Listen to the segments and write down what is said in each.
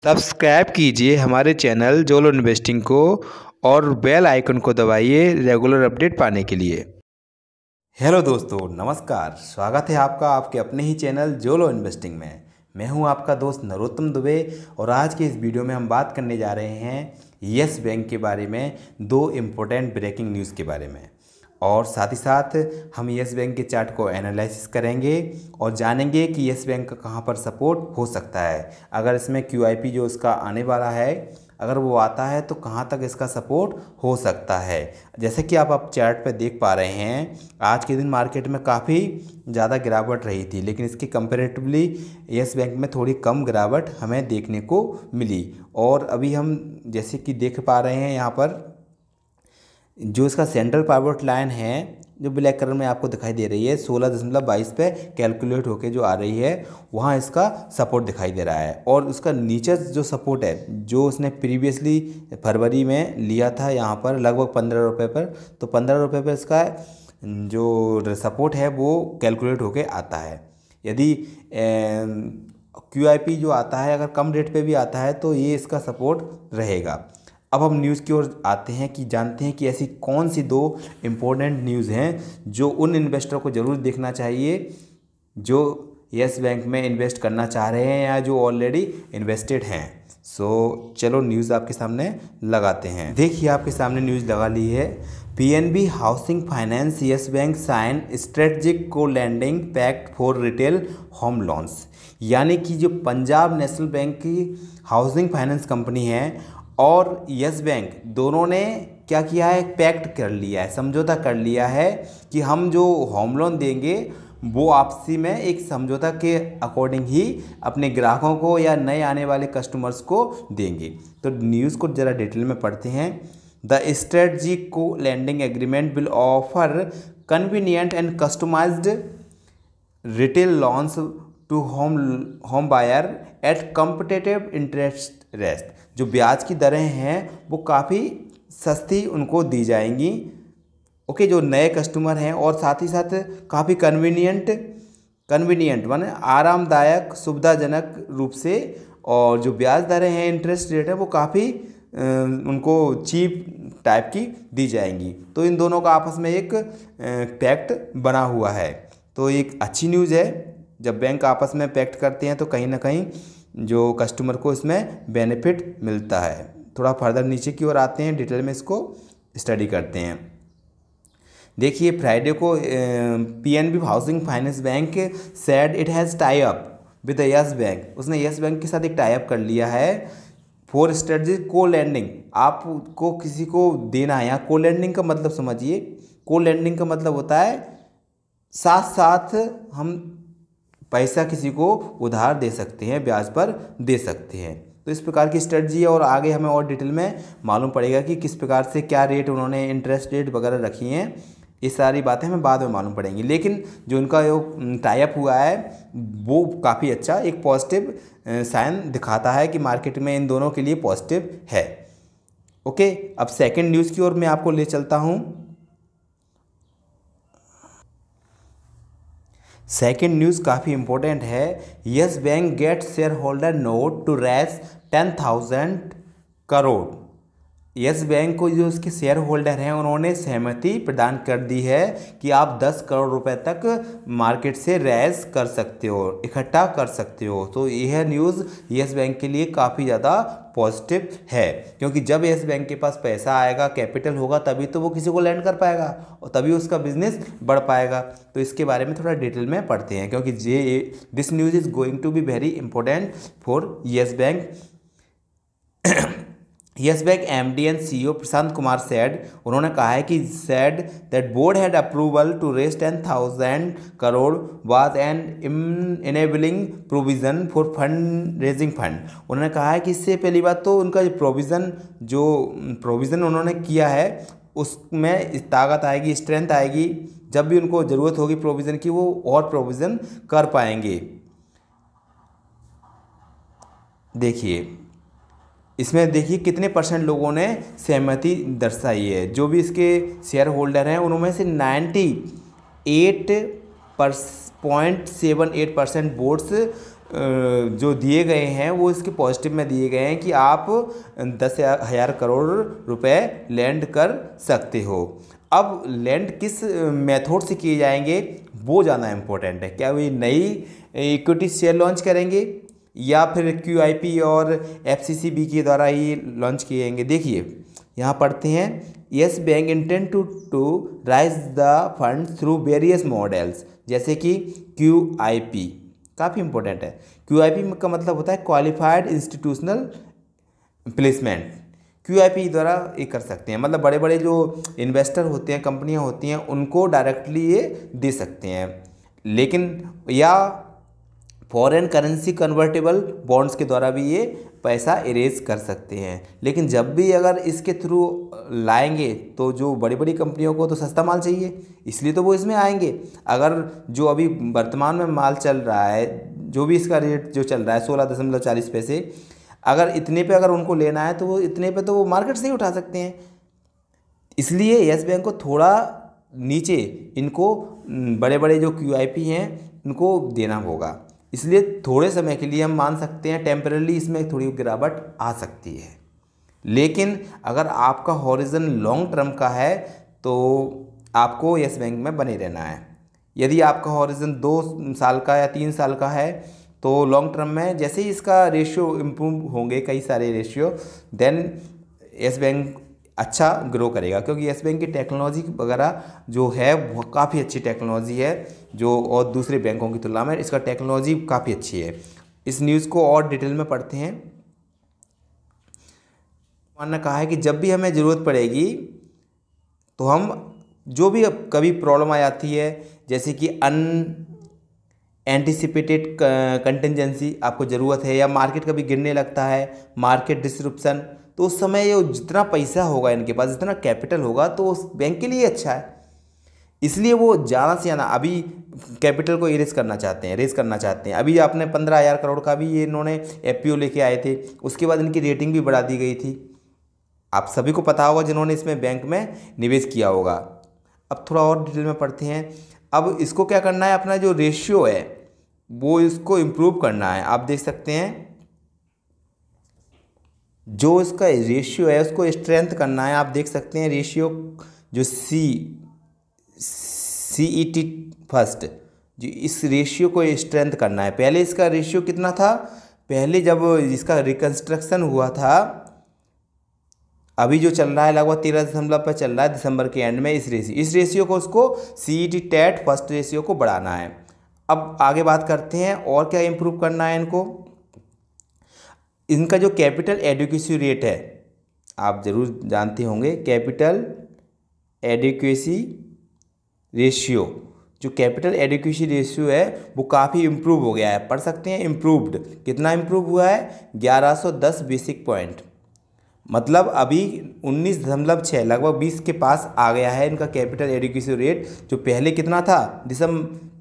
Subscribe कीजिए हमारे channel जोलो investing को और बेल आइकन को दबाइए रेगुलर अपडेट पाने के लिए। हेलो दोस्तों, नमस्कार। स्वागत है आपका आपके अपने ही चैनल जोलो इन्वेस्टिंग में। मैं हूं आपका दोस्त नरोत्तम दुबे और आज के इस वीडियो में हम बात करने जा रहे हैं यस बैंक के बारे में, दो इम्पोर्टेंट ब्रेकिंग न्यूज़ के बारे में। और साथ ही साथ हम यस बैंक के चार्ट को एनालिसिस करेंगे और जानेंगे कि यस बैंक का कहां पर सपोर्ट हो सकता है। अगर इसमें QIP जो इसका आने वाला है, अगर वो आता है तो कहाँ तक इसका सपोर्ट हो सकता है। जैसे कि आप चार्ट पे देख पा रहे हैं, आज के दिन मार्केट में काफ़ी ज़्यादा गिरावट रही थी, लेकिन इसकी कंपैरेटिवली यस बैंक में थोड़ी कम गिरावट हमें देखने को मिली। और अभी हम जैसे कि देख पा रहे हैं, यहाँ पर जो इसका सेंट्रल पावट लाइन है जो ब्लैक कलर में आपको दिखाई दे रही है 16.22 पे कैलकुलेट होके जो आ रही है, वहाँ इसका सपोर्ट दिखाई दे रहा है। और उसका नीचे जो सपोर्ट है जो उसने प्रीवियसली फरवरी में लिया था यहाँ पर लगभग 15 रुपये पर, तो 15 रुपये पर इसका जो सपोर्ट है वो कैलकुलेट होके आता है। यदि QIP जो आता है अगर कम रेट पे भी आता है तो ये इसका सपोर्ट रहेगा। अब हम न्यूज़ की ओर आते हैं कि जानते हैं कि ऐसी कौन सी दो इम्पोर्टेंट न्यूज़ हैं जो उन इन्वेस्टर को ज़रूर देखना चाहिए जो यस बैंक में इन्वेस्ट करना चाह रहे हैं या जो ऑलरेडी इन्वेस्टेड हैं। चलो न्यूज़ आपके सामने लगाते हैं। देखिए, आपके सामने न्यूज़ लगा ली है। PNB Housing Finance Yes Bank sign strategic co lending pact for retail home loans. यानी कि जो पंजाब नेशनल बैंक की हाउसिंग फाइनेंस कंपनी है और यस बैंक दोनों ने क्या किया है, पैक्ट कर लिया है, समझौता कर लिया है कि हम जो होम लोन देंगे वो आपसी में एक समझौता के अकॉर्डिंग ही अपने ग्राहकों को या नए आने वाले कस्टमर्स को देंगे। तो न्यूज़ को ज़रा डिटेल में पढ़ते हैं। The strategy co-lending agreement will offer convenient and customised retail loans to home buyer at competitive interest rate. जो ब्याज की दरें हैं वो काफ़ी सस्ती उनको दी जाएंगी, ओके, जो नए कस्टमर हैं, और साथ ही साथ काफ़ी कन्वीनियंट माने आरामदायक सुविधाजनक रूप से। और जो ब्याज दरें हैं, इंटरेस्ट रेट है, वो काफ़ी उनको चीप टाइप की दी जाएंगी। तो इन दोनों का आपस में एक पैक्ट बना हुआ है। तो एक अच्छी न्यूज़ है। जब बैंक आपस में पैक्ट करते हैं तो कहीं ना कहीं जो कस्टमर को इसमें बेनिफिट मिलता है। थोड़ा फर्दर नीचे की ओर आते हैं, डिटेल में इसको स्टडी करते हैं। देखिए, फ्राइडे को PNB Housing finance bank said it has tie up with yes bank. उसने यस बैंक के साथ एक टाई अप कर लिया है फॉर स्ट्रेटजी को लैंडिंग। आपको किसी को देना है, यहाँ को लैंडिंग का मतलब समझिए। को लैंडिंग का मतलब होता है साथ साथ हम पैसा किसी को उधार दे सकते हैं, ब्याज पर दे सकते हैं। तो इस प्रकार की स्ट्रेटजी है और आगे हमें और डिटेल में मालूम पड़ेगा कि किस प्रकार से क्या रेट उन्होंने इंटरेस्ट रेट वगैरह रखी हैं। ये सारी बातें हमें बाद में मालूम पड़ेंगी, लेकिन जो उनका जो टाई अप हुआ है वो काफ़ी अच्छा एक पॉजिटिव साइन दिखाता है कि मार्केट में इन दोनों के लिए पॉजिटिव है। ओके, अब सेकेंड न्यूज़ की ओर मैं आपको ले चलता हूँ। सेकेंड न्यूज़ काफ़ी इंपॉर्टेंट है। Yes Bank get share holder nod to raise 10,000 crore. Yes Bank को जो उसके शेयर होल्डर हैं उन्होंने सहमति प्रदान कर दी है कि आप 10 करोड़ रुपए तक मार्केट से रेज कर सकते हो, इकट्ठा कर सकते हो। तो यह न्यूज़ यस बैंक के लिए काफ़ी ज़्यादा पॉजिटिव है, क्योंकि जब यस बैंक के पास पैसा आएगा, कैपिटल होगा, तभी तो वो किसी को लैंड कर पाएगा और तभी उसका बिजनेस बढ़ पाएगा। तो इसके बारे में थोड़ा डिटेल में पढ़ते हैं, क्योंकि this news is going to be very important for Yes Bank. Yes Bank MD and CEO Prashant Kumar said, उन्होंने कहा है कि said that board had approval to raise 10,000 crore was an enabling provision for fund raising fund. उन्होंने कहा है कि इससे पहली बात तो उनका जो प्रोविज़न उन्होंने किया है उसमें ताकत आएगी, स्ट्रेंथ आएगी। जब भी उनको ज़रूरत होगी प्रोविज़न की, वो और प्रोविज़न कर पाएंगे। देखिए, इसमें देखिए कितने परसेंट लोगों ने सहमति दर्शाई है। जो भी इसके शेयर होल्डर हैं उनमें से 98.78% वोट्स जो दिए गए हैं वो इसके पॉजिटिव में दिए गए हैं कि आप 10,000 करोड़ रुपए लैंड कर सकते हो। अब लैंड किस मेथड से किए जाएंगे वो ज़्यादा इम्पोर्टेंट है। क्या वे नई इक्विटी शेयर लॉन्च करेंगे या फिर QIP और FCCB के द्वारा ही लॉन्च किए जाएंगे। देखिए यहाँ पढ़ते हैं, Yes Bank intend to rise the fund through various models, जैसे कि QIP काफ़ी इंपॉर्टेंट है। QIP का मतलब होता है क्वालिफाइड इंस्टीट्यूशनल प्लेसमेंट। QIP द्वारा ये कर सकते हैं, मतलब बड़े बड़े जो इन्वेस्टर होते हैं, कंपनियां होती हैं, उनको डायरेक्टली ये दे सकते हैं। लेकिन या फॉरेन करेंसी कन्वर्टेबल बॉन्ड्स के द्वारा भी ये पैसा इरेज कर सकते हैं। लेकिन जब भी अगर इसके थ्रू लाएंगे तो जो बड़ी बड़ी कंपनियों को तो सस्ता माल चाहिए, इसलिए तो वो इसमें आएंगे। अगर जो अभी वर्तमान में माल चल रहा है, जो भी इसका रेट जो चल रहा है 16.40 पैसे, अगर इतने पे अगर उनको लेना है तो वो इतने पे तो वो मार्केट से ही उठा सकते हैं। इसलिए येस बैंक को थोड़ा नीचे इनको बड़े बड़े जो QIP हैं इनको देना होगा। इसलिए थोड़े समय के लिए हम मान सकते हैं टेम्पररी इसमें थोड़ी गिरावट आ सकती है। लेकिन अगर आपका हॉरिजन लॉन्ग टर्म का है तो आपको येस बैंक में बने रहना है। यदि आपका हॉरिजन 2 साल का या 3 साल का है तो लॉन्ग टर्म में जैसे ही इसका रेशियो इम्प्रूव होंगे, कई सारे रेशियो, देन येस बैंक अच्छा ग्रो करेगा। क्योंकि येस बैंक की टेक्नोलॉजी वगैरह जो है वो काफ़ी अच्छी टेक्नोलॉजी है, जो और दूसरे बैंकों की तुलना में इसका टेक्नोलॉजी काफ़ी अच्छी है। इस न्यूज़ को और डिटेल में पढ़ते हैं। उन्होंने कहा है कि जब भी हमें ज़रूरत पड़ेगी तो हम जो भी कभी प्रॉब्लम आ जाती है, जैसे कि एंटिसिपेटेड कंटिजेंसी आपको ज़रूरत है, या मार्केट कभी गिरने लगता है, मार्केट डिसरप्शन, तो उस समय ये जितना पैसा होगा इनके पास, जितना कैपिटल होगा, तो उस बैंक के लिए अच्छा है। इसलिए वो ज़्यादा से ज़्यादा अभी कैपिटल को रेज करना चाहते हैं। अभी आपने 15,000 करोड़ का भी ये इन्होंने FPO लेके आए थे, उसके बाद इनकी रेटिंग भी बढ़ा दी गई थी। आप सभी को पता होगा जिन्होंने इसमें बैंक में निवेश किया होगा। अब थोड़ा और डिटेल में पढ़ते हैं। अब इसको क्या करना है, अपना जो रेशियो है वो इसको इम्प्रूव करना है। आप देख सकते हैं जो इसका रेशियो है उसको स्ट्रेंथ करना है। आप देख सकते हैं रेशियो जो CET फर्स्ट, जो इस रेशियो को स्ट्रेंथ करना है। पहले इसका रेशियो कितना था, पहले जब इसका रिकन्स्ट्रक्शन हुआ था, अभी जो चल रहा है लगभग 13 पर चल रहा है दिसंबर के एंड में, इस रेशियो को उसको CET टेट फर्स्ट रेशियो को बढ़ाना है। अब आगे बात करते हैं और क्या इम्प्रूव करना है इनको। इनका जो कैपिटल एडिक्वेसी रेट है, आप ज़रूर जानते होंगे, कैपिटल एडिक्वेसी रेशियो, जो कैपिटल एडिक्वेसी रेशियो है वो काफ़ी इम्प्रूव हो गया है। पढ़ सकते हैं इम्प्रूव्ड, कितना इम्प्रूव हुआ है, 1110 बेसिक पॉइंट, मतलब अभी 19.6 लगभग 20 के पास आ गया है इनका कैपिटल एडिक्वेसी रेट। जो पहले कितना था,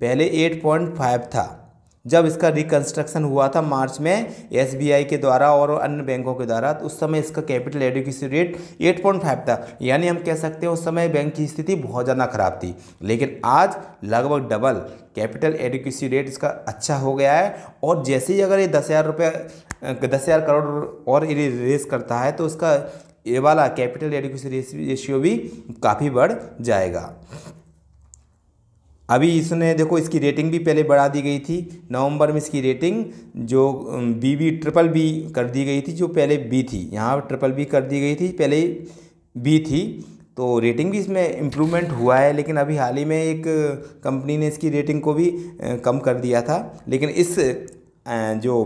पहले 8.5 था जब इसका रिकन्स्ट्रक्शन हुआ था मार्च में SBI के द्वारा और अन्य बैंकों के द्वारा, तो उस समय इसका कैपिटल एडिक्वेसी रेट 8.5 था। यानी हम कह सकते हैं उस समय बैंक की स्थिति बहुत ज़्यादा खराब थी। लेकिन आज लगभग डबल कैपिटल एडिक्वेसी रेट इसका अच्छा हो गया है। और जैसे ही अगर ये 10,000 करोड़ और रेस करता है तो उसका ये वाला कैपिटल एडिक्वेसी रेशियो भी काफ़ी बढ़ जाएगा। अभी इसने देखो इसकी रेटिंग भी पहले बढ़ा दी गई थी। नवंबर में इसकी रेटिंग जो BBB कर दी गई थी, जो पहले B थी, यहाँ BBB कर दी गई थी, पहले B थी, तो रेटिंग भी इसमें इम्प्रूवमेंट हुआ है। लेकिन अभी हाल ही में एक कंपनी ने इसकी रेटिंग को भी कम कर दिया था। लेकिन इस जो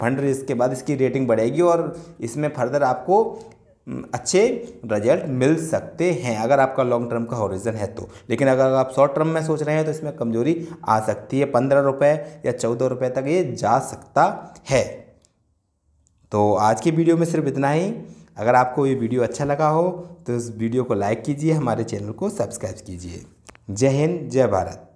फंड रेज के बाद इसकी रेटिंग बढ़ेगी और इसमें फर्दर आपको अच्छे रिजल्ट मिल सकते हैं अगर आपका लॉन्ग टर्म का हॉरिजन है तो। लेकिन अगर आप शॉर्ट टर्म में सोच रहे हैं तो इसमें कमजोरी आ सकती है, 15 रुपये या 14 रुपये तक ये जा सकता है। तो आज की वीडियो में सिर्फ इतना ही। अगर आपको ये वीडियो अच्छा लगा हो तो इस वीडियो को लाइक कीजिए, हमारे चैनल को सब्सक्राइब कीजिए। जय हिंद, जय भारत।